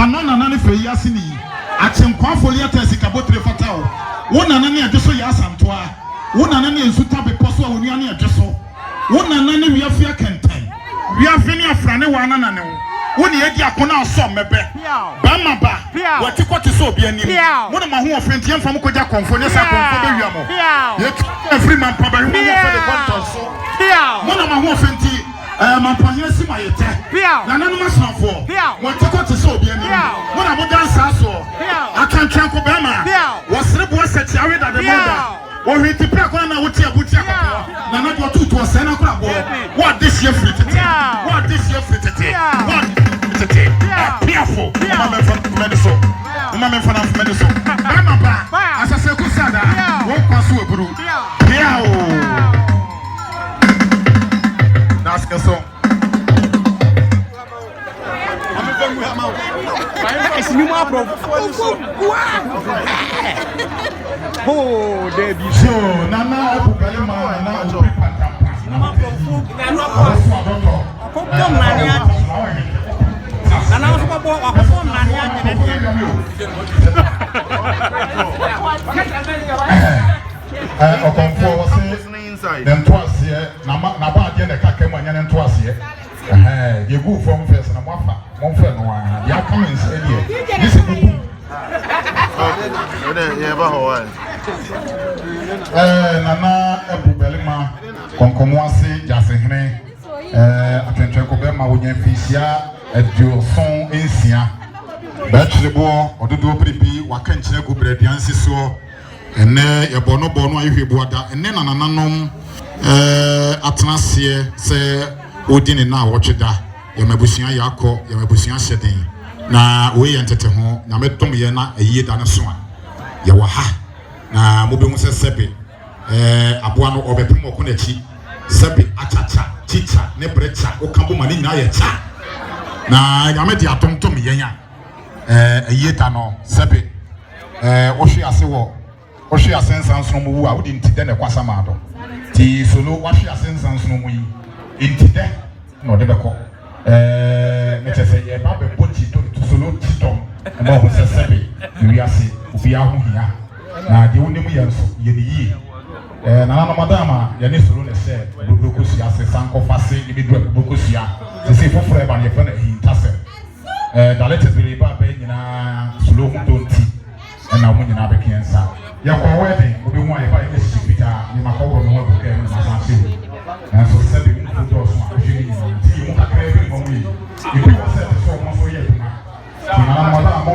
ano na nane fe yase ni achenkwanfo liata sikabotre fatao wona nane adweso ya asantoa wona nane ensuta beposo a wonu ane adweso wona nane wiafia kenten wiafini afrane wana nane woni edi akona aso mebe ba maba wati kwati so obi ani wona ma ho ofenti yemfa mo koja konfo ne sa konfo be wiamo ye free man pa ba mo for the contour wona ma ho ofenti mampanye si mayete na nanu masnafo mo tikoti so obi ani wona mo dansa so akantwan ko be ma wo serebo asati aweda de moda wo hwiti pra ko na wuti abuti akoko na na do tutu ose na kra bo wo this year free tete wo this year free tete tete piafo mama me for medicine mama ba asase ku sada wo kwaso eburu piao nas kaso esse não é prova. Oh, Debbie. So, nana obu kalima nana obu patapa. Não é prova. Como mania? Nana não foi boa. Como mania? Okonfo wose dem toasie na ba ade na kakam anya ne toasie ye go from first na mofa mon fe no a ya comments e die this bubu yeah ba ho nana ebu belima konkomo ase jasehene atentwe ko be ma wonya fisia adioson ensia ba twebo ododo pripi wakankyere go bradiansi so ene yebono bono ayehwebuada ene nanananom atenase se odine na wotweda yamabusia yakọ yamabusia hyeden na we yentete ho na metom ye na ayi da ne so a ye wa ha na mobemu se sebe aboa no obepem okonachi sebe achacha chicha ne brecha okambo mani nyina ye cha na yamedi atomtom yenya ayi da no sebe wohwe ase wo wohwe asensan so mu wu a wodi ntide ne kwasa ma do ti solo wohwe asensan so mu yi intide no de beko metese ye ba be boti to solo titom ma ho se sebe wi ase obi a ho hia na de woni mu ye so ye ni yi na na madama ye ne solo ne se brokosia ase sanko fase ni bi do brokosia se foforo e ba ne fa na hintase da letters bi ba be nyina solo hu donti na mo nyina be kiensa ya kwa wedding obi hu aye ba ye se pita ni makawro no wo ke na sanse na so sebe mu do so a hweli ni ti mu kakra bi mo mu yi ibi wo se so mo so ye tuma na na madama mo